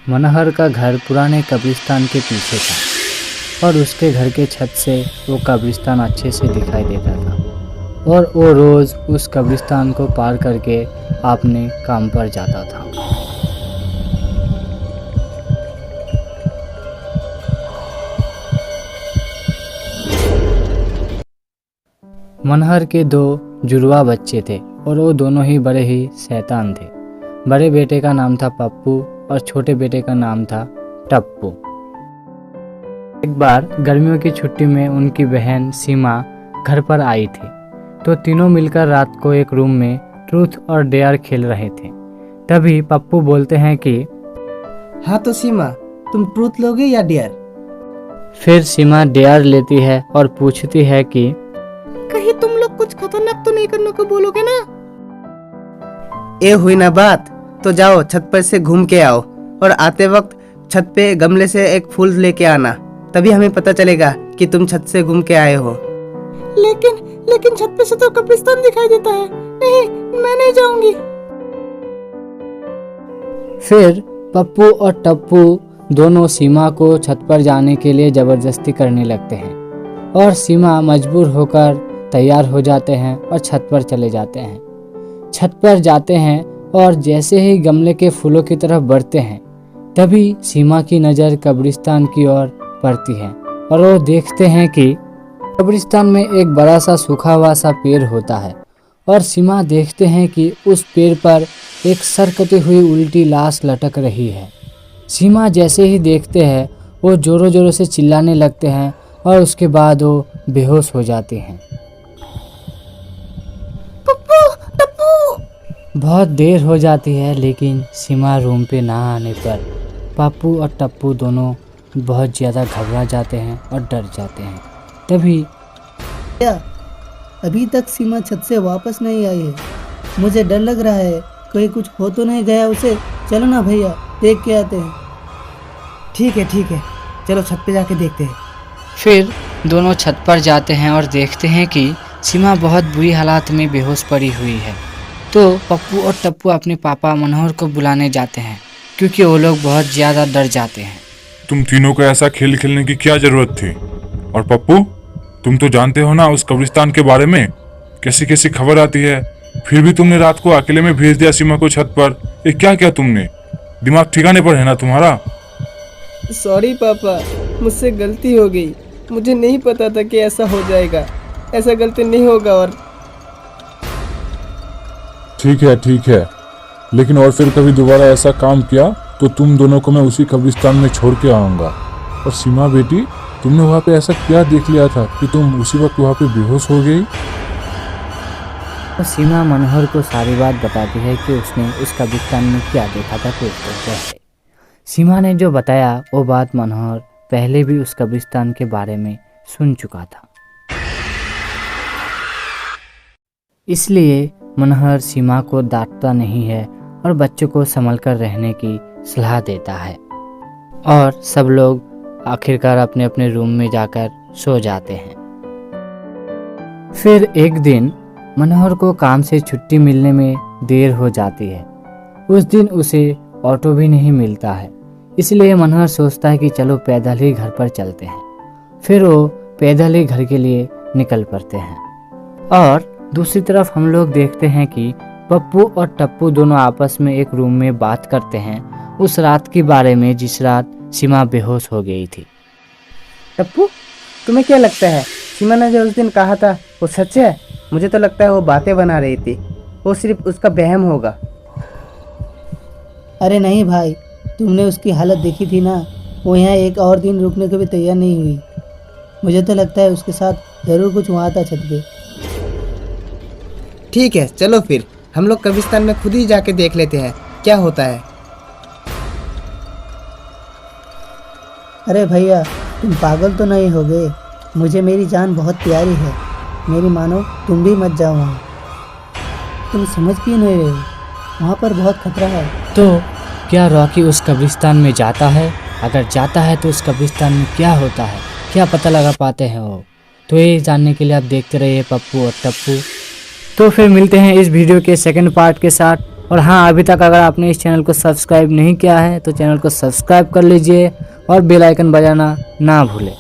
मनोहर का घर पुराने कब्रिस्तान के पीछे था और उसके घर के छत से वो कब्रिस्तान अच्छे से दिखाई देता था और वो रोज़ उस कब्रिस्तान को पार करके अपने काम पर जाता था। मनोहर के 2 जुड़वा बच्चे थे और वो दोनों ही बड़े ही शैतान थे। बड़े बेटे का नाम था पप्पू और छोटे बेटे का नाम था टप्पू। एक बार गर्मियों की छुट्टी में उनकी बहन सीमा घर पर आई थी तो तीनों मिलकर रात को एक रूम में ट्रूथ और डेयर खेल रहे थे। तभी पप्पू बोलते हैं कि हाँ तो सीमा, तुम ट्रूथ लोगे या डेयर? फिर सीमा डेयर लेती है और पूछती है कि कहीं तुम लोग कुछ खतरनाक तो नहीं करने को बोलोगे ना? ये हुई ना बात, तो जाओ छत पर से घूम के आओ और आते वक्त छत पे गमले से एक फूल लेके आना, तभी हमें पता चलेगा कि तुम छत से घूम के आए हो। लेकिन छत पे से तो कब्रिस्तान दिखाई देता है। नहीं, मैं नहीं जाऊंगी। फिर पप्पू और टप्पू दोनों सीमा को छत पर जाने के लिए जबरदस्ती करने लगते हैं और सीमा मजबूर होकर तैयार हो जाते हैं और छत पर चले जाते हैं। छत पर जाते हैं और जैसे ही गमले के फूलों की तरफ बढ़ते हैं तभी सीमा की नज़र कब्रिस्तान की ओर पड़ती है और वो देखते हैं कि कब्रिस्तान में एक बड़ा सा सूखा हुआ सा पेड़ होता है और सीमा देखते हैं कि उस पेड़ पर एक सरकती हुई उल्टी लाश लटक रही है। सीमा जैसे ही देखते हैं वो जोरों जोरों से चिल्लाने लगते हैं और उसके बाद वो बेहोश हो जाते हैं। बहुत देर हो जाती है लेकिन सीमा रूम पे ना आने पर पप्पू और टप्पू दोनों बहुत ज़्यादा घबरा जाते हैं और डर जाते हैं। तभी क्या अभी तक सीमा छत से वापस नहीं आई है? मुझे डर लग रहा है, कहीं कुछ हो तो नहीं गया उसे। चलो ना भैया, देख के आते हैं। ठीक है, चलो छत पे जाके देखते हैं। फिर दोनों छत पर जाते हैं और देखते हैं कि सीमा बहुत बुरी हालात में बेहोश पड़ी हुई है। तो पप्पू और टप्पू अपने पापा मनोहर को बुलाने जाते हैं क्योंकि वो लोग बहुत ज़्यादा डर जाते हैं। तुम तीनों को ऐसा खेल खेलने की क्या जरूरत थी? और पप्पू, तुम तो जानते हो ना उस कब्रिस्तान के बारे में, कैसी कैसी खबर आती है, फिर भी तुमने रात को अकेले में भेज दिया सीमा को छत पर। ये क्या किया तुमने? दिमाग ठिकाने पर है ना तुम्हारा? सॉरी पापा, मुझसे गलती हो गई। मुझे नहीं पता था कि ऐसा हो जाएगा। ऐसा गलती नहीं होगा। और ठीक है, लेकिन और फिर कभी दोबारा ऐसा काम किया तो तुम दोनों को मैं उसी कब्रिस्तान में छोड़ के आऊँगा। और सीमा बेटी, तुमने वहाँ पे ऐसा क्या देख लिया था कि तुम उसी वक्त वहाँ पे बेहोश हो गई? तो सीमा मनोहर को सारी बात बताती है कि उसने उस कब्रिस्तान में क्या देखा था तो उसको क्या है। सीमा ने जो बताया वो बात मनोहर पहले भी उस कब्रिस्तान के बारे में सुन चुका था, इसलिए मनोहर सीमा को डांटता नहीं है और बच्चों को संभल कर रहने की सलाह देता है और सब लोग आखिरकार अपने अपने रूम में जाकर सो जाते हैं। फिर एक दिन मनोहर को काम से छुट्टी मिलने में देर हो जाती है। उस दिन उसे ऑटो भी नहीं मिलता है, इसलिए मनोहर सोचता है कि चलो पैदल ही घर पर चलते हैं। फिर वो पैदल ही घर के लिए निकल पड़ते हैं। और दूसरी तरफ हम लोग देखते हैं कि पप्पू और टप्पू दोनों आपस में एक रूम में बात करते हैं उस रात के बारे में जिस रात सीमा बेहोश हो गई थी। टप्पू, तुम्हें क्या लगता है सीमा ने जो उस दिन कहा था वो सच है? मुझे तो लगता है वो बातें बना रही थी, वो सिर्फ उसका वहम होगा। अरे नहीं भाई, तुमने उसकी हालत देखी थी ना, वो यहाँ एक और दिन रुकने को भी तैयार नहीं हुई। मुझे तो लगता है उसके साथ ज़रूर कुछ हुआ था छत पे। ठीक है, चलो फिर हम लोग कब्रिस्तान में खुद ही जाके देख लेते हैं क्या होता है। अरे भैया, तुम पागल तो नहीं हो गए? मुझे मेरी जान बहुत प्यारी है, मेरी मानो तुम भी मत जाओ वहाँ। तुम समझ क्यों नहीं रहे हो? वहाँ पर बहुत खतरा है। तो क्या रॉकी उस कब्रिस्तान में जाता है? अगर जाता है तो उस कब्रिस्तान में क्या होता है, क्या पता लगा पाते हैं वो? तो ये जानने के लिए आप देखते रहिए पप्पू और टप्पू। तो फिर मिलते हैं इस वीडियो के सेकंड पार्ट के साथ। और हाँ, अभी तक अगर आपने इस चैनल को सब्सक्राइब नहीं किया है तो चैनल को सब्सक्राइब कर लीजिए और बेल आइकन बजाना ना भूलें।